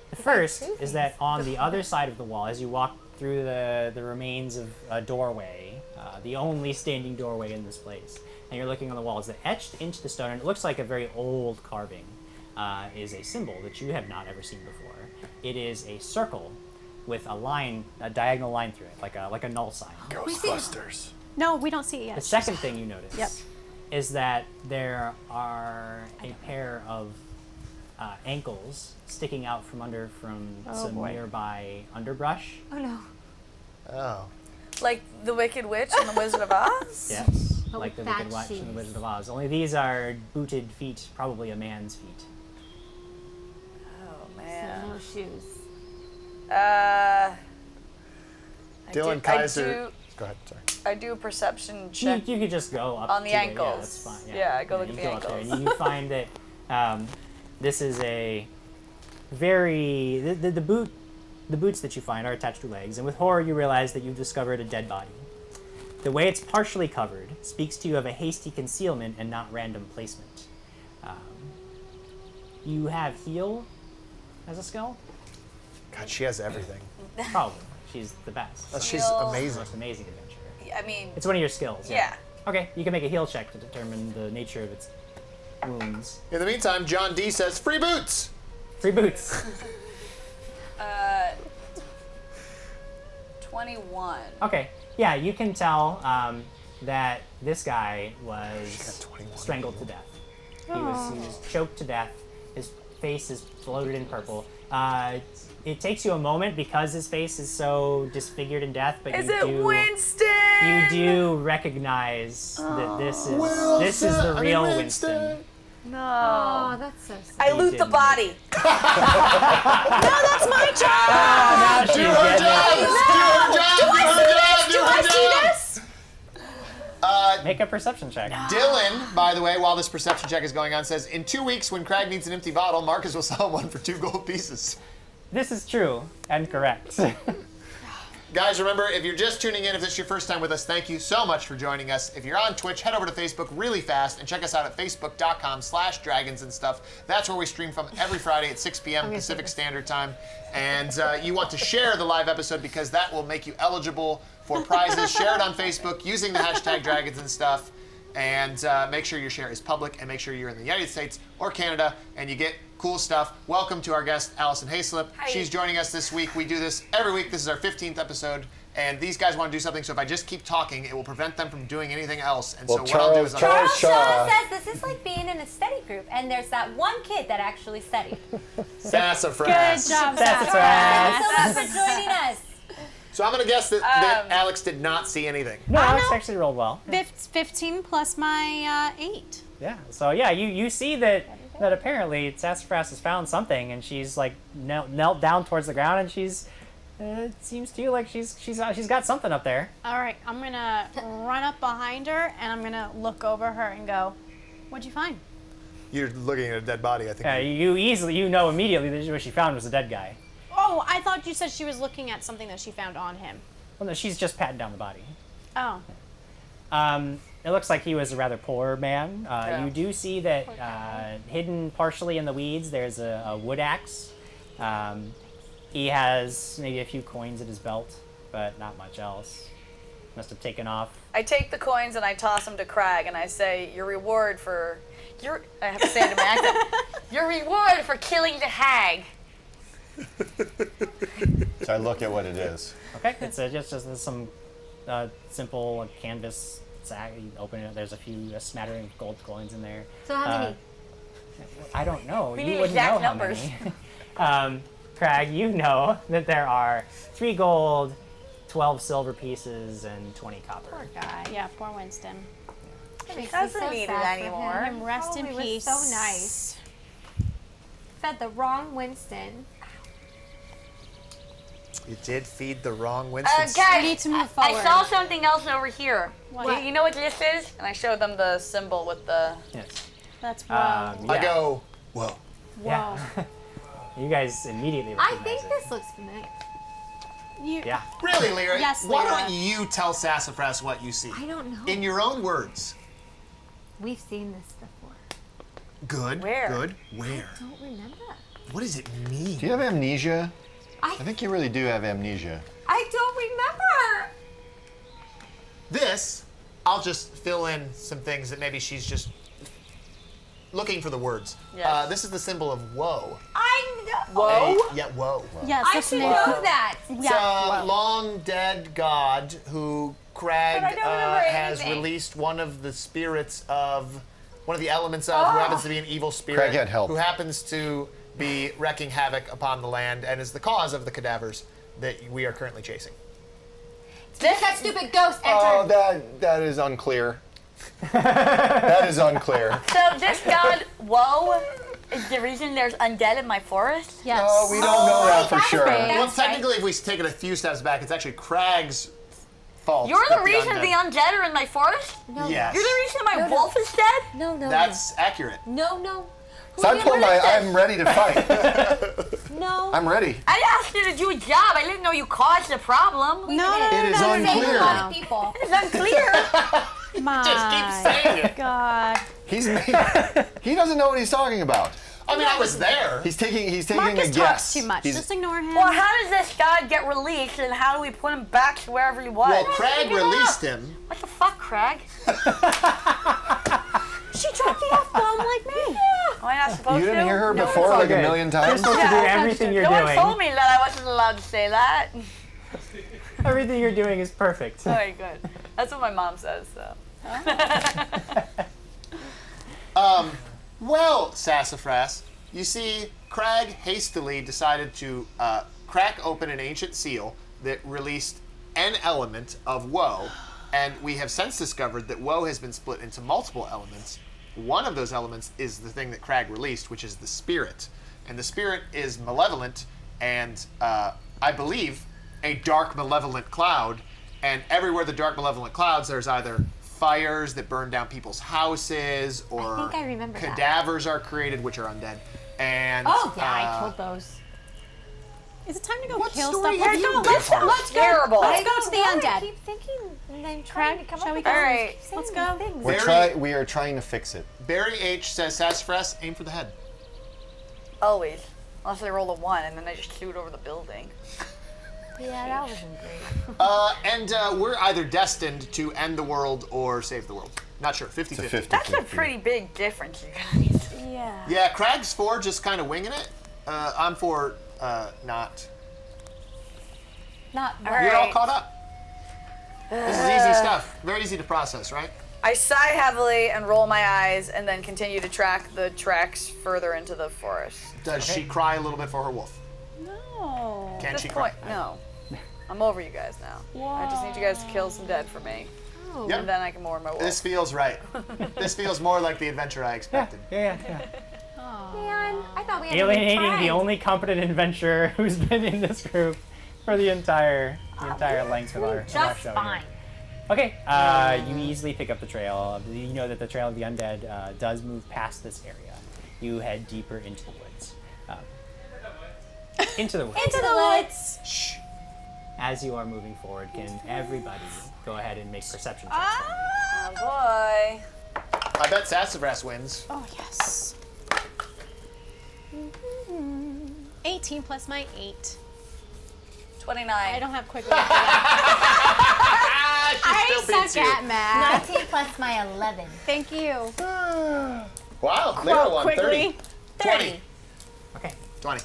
The first is that on the other side of the wall, as you walk through the remains of a doorway, the only standing doorway in this place, and you're looking on the walls, that etched into the stone, and it looks like a very old carving, is a symbol that you have not ever seen before. It is a circle with a diagonal line through it, like a null sign. Ghostbusters. No, we don't see it yet. The second thing you notice Yep. is that there are a pair of ankles sticking out from some boy. nearby underbrush. Oh no. Oh. Like the Wicked Witch and the Wizard of Oz? Yes, But like the with Wicked bad Witch and the shoes. Wizard of Oz. Only these are booted feet, probably a man's feet. Oh, So man. no shoes. Dylan Kaiser. Go ahead, sorry. I do a perception You, check. you could just go up On the to it, ankles. Yeah, that's fine. Yeah, I go look you at the go up there ankles. and you find that this is a very the boots that you find are attached to legs, and with horror you realize that you've discovered a dead body. The way it's partially covered speaks to you of a hasty concealment and not random placement. You have heal as a skill? God, she has everything. Probably. She's the best. She's Heal. amazing. Most amazing adventure. I mean, It's one of your skills. yeah. Okay, you can make a heal check to determine the nature of its wounds. In the meantime, John D says, free boots! Free boots. 21. Okay, yeah, you can tell that this guy was got 21 strangled to death. He was choked to death. His face is floated in purple. It takes you a moment because his face is so disfigured in death, but Is you it do Winston? you do recognize that this is the real Winston. No. Oh, that's so sad. I loot the didn't. body. That's my job. Now she's Do her getting job! it. Do her job! Make a perception check. Dylan, by the way, while this perception check is going on, says, in 2 weeks when Crag needs an empty bottle, Marcus will sell one for 2 gold pieces. This is true and correct. Guys, remember, if you're just tuning in, if this is your first time with us, thank you so much for joining us. If you're on Twitch, head over to Facebook really fast and check us out at facebook.com/dragons and stuff. That's where we stream from every Friday at 6 p.m. Pacific Standard Time. And you want to share the live episode because that will make you eligible for prizes. Share it on Facebook using the hashtag dragons and stuff. And make sure your share is public and make sure you're in the United States or Canada and you get cool stuff. Welcome to our guest, Alison Haislip. Hi. She's joining us this week. We do this every week. This is our 15th episode. And these guys want to do something, so if I just keep talking, it will prevent them from doing anything else. And Well, so what I'll do is Charles Shaw Shaw. says this is like being in a study group, and there's that one kid that actually studied. Sassafrass. Good job, Sassafrass. Thanks so much for joining us. So I'm going to guess that Alex did not see anything. No, Alex know. actually rolled well. 15 plus my 8. Yeah. So yeah, you see that apparently Sassafrass has found something, and she's like knelt down towards the ground, and she's it seems to you like she's got something up there. All right, I'm gonna run up behind her and I'm gonna look over her and go, "What'd you find?" You're looking at a dead body, I think. Yeah, you know immediately that what she found was a dead guy. Oh, I thought you said she was looking at something that she found on him. Well, no, she's just patting down the body. Oh. It looks like he was a rather poor man. Yeah. You do see that hidden partially in the weeds, there's a wood axe. He has maybe a few coins at his belt, but not much else. Must have taken off. I take the coins and I toss them to Crag and I say, your reward for... I have to say it in my accent. Your reward for killing the hag. So I look at what it is. Okay, it's just some simple canvas sack. You open it, there's a smattering of gold coins in there. So how many? I don't know. We You need wouldn't know exact how numbers. many. Crag, you know that there are 3 gold, 12 silver pieces, and 20 copper. Poor guy. Yeah, poor Winston. That makes doesn't me so need it sad for anymore. him. Him rest in Probably peace. Was so nice. Fed the wrong Winston. You did feed the wrong Winston. Guys, We need to move I forward. saw something else over here. What? You know what this is? And I showed them the symbol with the... Yes. That's whoa. I Yeah. go, whoa. Whoa. Yeah. You guys immediately I recognize think it. this looks familiar. You, Yeah. Really, Lyra? Yes, Why Lyra. don't you tell Sassafrass what you see? I don't know. In your own words. We've seen this before. Good. Where? Good. Where? Don't remember. What does it mean? Do you have amnesia? I I think you really do have amnesia. I don't remember. This, I'll just fill in some things that maybe she's just looking for the words. Yes. This is the symbol of woe. I know. Whoa. Yeah, woe. yes, I that's should new. know that. It's Yeah. a long dead god who Crag But I don't remember has anything. released one of the spirits of, one of the elements of, who happens to be an evil spirit. Crag had help. Who happens to be wreaking havoc upon the land and is the cause of the cadavers that we are currently chasing. Let that stupid ghost enter. Oh, that is unclear. That is unclear. So this god, Woe, is the reason there's undead in my forest? Yes. Oh, we don't know that for that's sure. right. Well, That's technically, if we take it a few steps back, it's actually Crag's fault. You're that the reason undead- the undead are in my forest? No. Yes. You're the reason my No, no. wolf is dead? No, no. That's accurate. no, no. So I told I'm ready to fight. No. I'm ready. I asked you to do a job. I didn't know you caused the problem. No, no, no, It is no, no, no, unclear. A lot of people. It's unclear. My Just keep saying it. God. He doesn't know what he's talking about. I mean, I was there. He's taking Marcus a guess. talks too much. He's- Just ignore him. Well, how does this god get released and how do we put him back to wherever he was? Well, Crag released him. What the fuck, Crag? She dropped the F-bomb like me. Am I not supposed you to? didn't hear her No, before it's all like good. a million You're times? supposed to do everything you're No one doing. told me that I wasn't allowed to say that. Everything you're doing is perfect. Alright, good. That's what my mom says, so. Well, Sassafrass, you see, Crag hastily decided to crack open an ancient seal that released an element of woe, and we have since discovered that woe has been split into multiple elements. One of those elements is the thing that Crag released, which is the spirit. And the spirit is malevolent and, I believe, a dark malevolent cloud. And everywhere the dark malevolent clouds, there's either fires that burn down people's houses, or I think I remember that. cadavers are created, which are undead. And Oh, yeah, I killed those. Is it time to go What kill story stuff? have you Let's been go. part? Let's go. Terrible. Let's go to the I undead. keep thinking and I'm trying Craig, to come shall up we with go? things. Alright. Keep saying Let's these go. things. We are trying to fix it. Barry H says, Sassafrass, aim for the head. Always. Unless I roll a 1 and then I just shoot over the building. Yeah, that wasn't great. And we're either destined to end the world or save the world. Not sure, 50-50. It's a 50. That's a pretty big difference, you guys. Yeah. Yeah, Crag's for just kind of winging it. I'm for not. Not Alright. You're all caught up. This is easy stuff. Very easy to process, right? I sigh heavily and roll my eyes and then continue to track the tracks further into the forest. Does she cry a little bit for her wolf? No. Can At she this cry? point, no. I'm over you guys now. I just need you guys to kill some dead for me. Oh. Yep. And then I can mourn my wolf. This feels right. This feels more like the adventure I expected. Yeah. Man, I thought we had Alienating a the only competent adventurer who's been in this group for the entire length of our Just show. here. fine. Okay, you easily pick up the trail. You know that the trail of the undead does move past this area. You head deeper into the woods. Into the woods. Into the woods. Shh. as you are moving forward, can everybody go ahead and make perception checks? Oh boy. I bet Sassafrass wins. Oh, yes. 18 plus my 8. 29. I don't have quick math for that. She I still beats suck you. at math. 19 plus my 11. Thank you. Wow, Lyra won. Quickly. 30. 20. Okay. 20.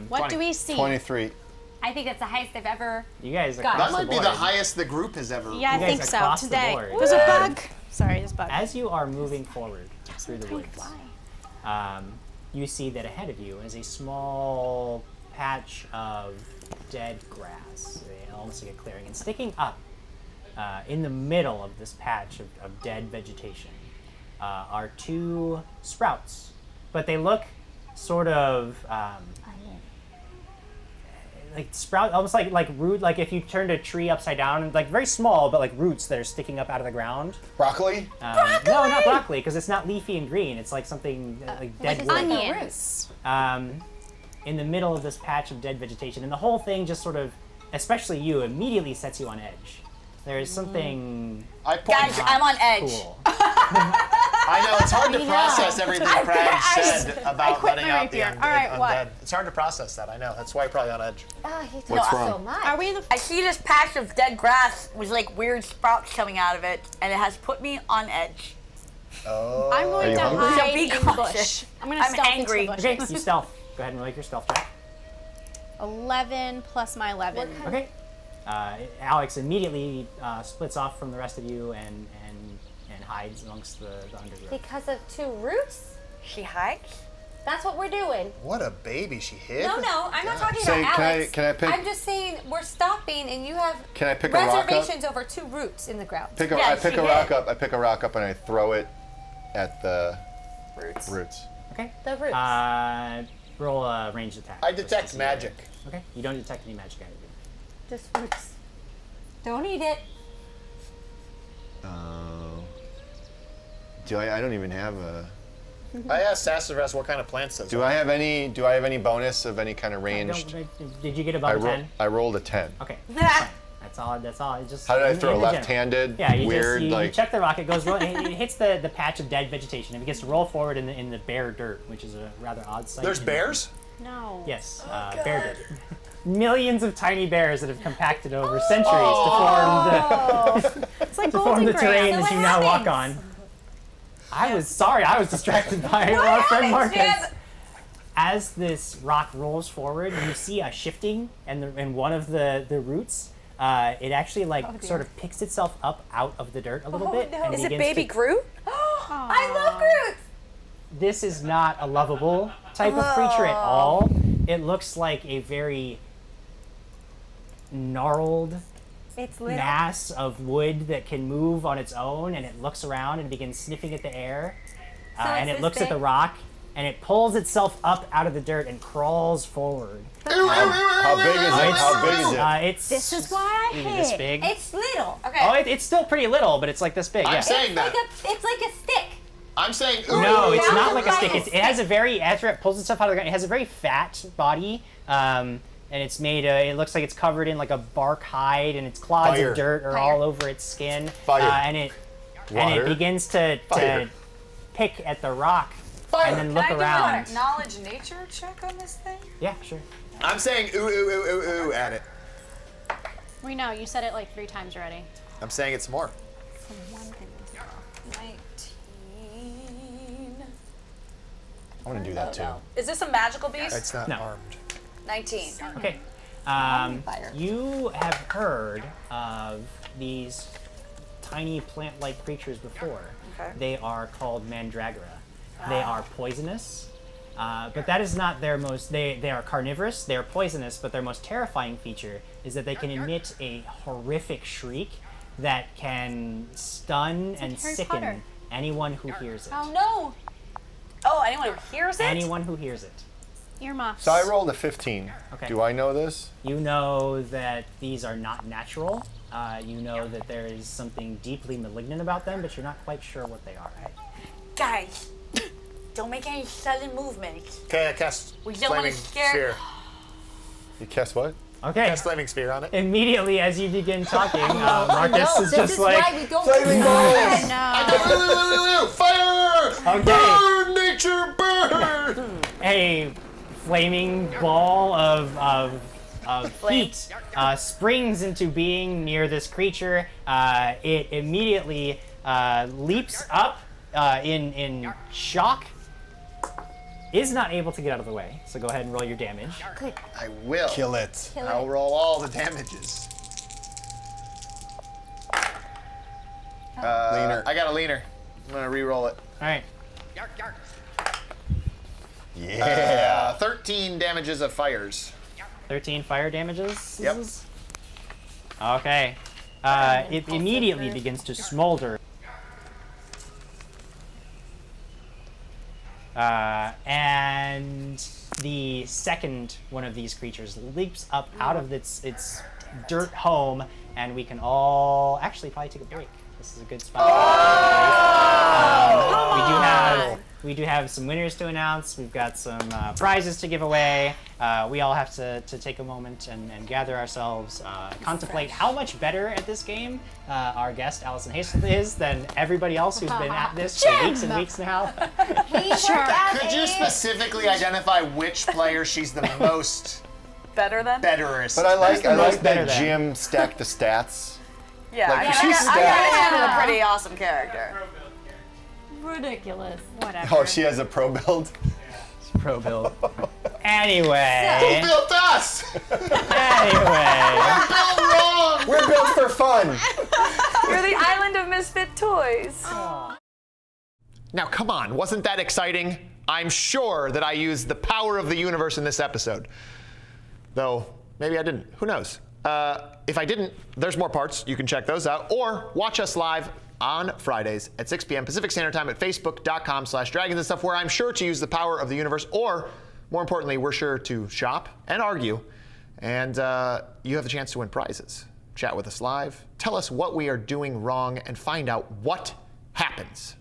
What 20. do we see? 23. I think that's the highest I've ever. You guys Got across That might the be board. the highest the group has ever. Yeah, I You guys think so. across the Today. board. There's a bug. Sorry, there's a bug. As you are moving forward through the trying to woods, fly. you see that ahead of you is a small patch of dead grass, almost like a clearing, and sticking up in the middle of this patch of dead vegetation are 2 sprouts, but they look sort of like sprout, almost like root, like if you turned a tree upside down, like very small, but like roots that are sticking up out of the ground. Broccoli? No, not broccoli, because it's not leafy and green. It's like something like dead wood. Onions. In the middle of this patch of dead vegetation, and the whole thing just sort of, especially you, immediately sets you on edge. There is something I point Guys, I'm on edge. cool. I know, it's hard to process everything Craig said about quit letting my out the rapier. All right, undead. what? It's hard to process that, I know. That's why you're probably on edge. Oh, he What's talks wrong? so much. Are we in the? I see this patch of dead grass with like weird sprouts coming out of it, and it has put me on edge. Oh. I'm going you to hungry? hide So be in the cautious. bush. I'm going to I'm stealth angry. into the Okay, bushes. you stealth. Go ahead and make your stealth check. 11 plus my 11. Okay. Alex immediately splits off from the rest of you and hides amongst the undergrowth. Because of 2 roots? She hikes. That's what we're doing. What a baby she hid. No, I'm not talking Say, about Alex. can I pick- I'm just saying we're stopping, and you have Can I pick a rock up? reservations over 2 roots in the ground. I Yeah, pick she a rock hid. up. I pick a rock up and I throw it at the Roots. roots. Okay. The roots. Roll a ranged attack. I just to detect see magic. Okay. You don't detect any magic out of you. Just roots. Don't eat it. I don't even have a. I asked Sassafrass what kind of plants those Do are. I have any bonus of any kind of ranged? Did you get above 10? I rolled a 10. Okay. Fine. That's all. It's just How did I in throw the general. left-handed? Yeah, you weird, just you like. check the rock. It goes. It hits the patch of dead vegetation. It begins to roll forward in the bare dirt, which is a rather odd sight. There's bears? No. Yes, bare dirt. Millions of tiny bears that have compacted over centuries to form It's like to form Golden the terrain Graham. that you now walk on. I was sorry. I was distracted by our friend Marcus. As this rock rolls forward, you see a shifting, and one of the roots. It actually sort of picks itself up out of the dirt a little bit. And Is it begins baby to- Groot? I love Groot. This is not a lovable type of creature at all. It looks like a very gnarled It's little. mass of wood that can move on its own, and it looks around and begins sniffing at the air. And it's it this looks at the big? rock, and it pulls itself up out of the dirt and crawls forward. How big is it? How big is it? It's This is why I maybe hid. this big. It's little. Okay. Oh, it's still pretty little, but it's like this big. I'm Yeah. saying that. It's like a stick. I'm saying ooh. No, it's That not was like a stick. like a It has a very, after it pulls itself out of the ground, it has a very fat body, and it's made. It looks like it's covered in like a bark hide, and its clods Fire. of dirt are all over its skin. Fire. And it Water. begins to Fire. pick at the rock and then Can look I do around. a knowledge nature check on this thing? Yeah, sure. I'm saying ooh, ooh, ooh, ooh, ooh at it. We know, you said it like 3 times already. I'm saying it's more. 19. I want to do that too. Is this a magical beast? It's not No. armed. 19. Okay. You have heard of these tiny plant-like creatures before. Okay. They are called mandragora. They are poisonous, but that is not their most. They are carnivorous. They are poisonous, but their most terrifying feature is that they can emit a horrific shriek that can stun and Harry sicken Potter. anyone who hears it. Oh no! Oh, anyone who hears it? Anyone who hears it. Earmuffs. So I rolled a 15. Okay. Do I know this? You know that these are not natural. You know that there is something deeply malignant about them, but you're not quite sure what they are. Guys, don't make any sudden movements. Okay, I cast We don't want to flaming scare. sphere. You cast what? Okay. Cast Flaming Sphere on it. Immediately as you begin talking, Marcus is this just is like, why we don't Flaming balls! No. Fire! Okay. Burn, nature, burn! a flaming ball of heat springs into being near this creature. It immediately leaps up in shock. Is not able to get out of the way, so go ahead and roll your damage. I will. Kill it. I'll roll all the damages. Leaner. I got a leaner. I'm gonna re-roll it. All right. Yeah. 13 damages of fires. 13 fire damages. Yep. Okay. It immediately begins to smolder. And the second one of these creatures leaps up out of its dirt home, and we can all actually probably take a break. This is a good spot. We do have some winners to announce. We've got some prizes to give away. We all have to take a moment and gather ourselves, contemplate how much better at this game our guest Alison Haislip is than everybody else who's been at this for weeks and weeks now. Could you specifically identify which player she's the most Better than? betterest? But I like better that than. Jim stacked the stats. Yeah, Like, I she's got to stacked. handle a pretty awesome character. Ridiculous. Whatever. Oh, she has a pro build? Pro build. Anyway. built us! Anyway. Wrong! We're built for fun. You're the island of misfit toys. Now, come on, wasn't that exciting? I'm sure that I used the power of the universe in this episode. Though, maybe I didn't. Who knows? If I didn't, there's more parts. You can check those out. Or watch us live on Fridays at 6 p.m. Pacific Standard Time at facebook.com/dragons and stuff, where I'm sure to use the power of the universe. Or, more importantly, we're sure to shop and argue. And you have the chance to win prizes. Chat with us live. Tell us what we are doing wrong and find out what happens.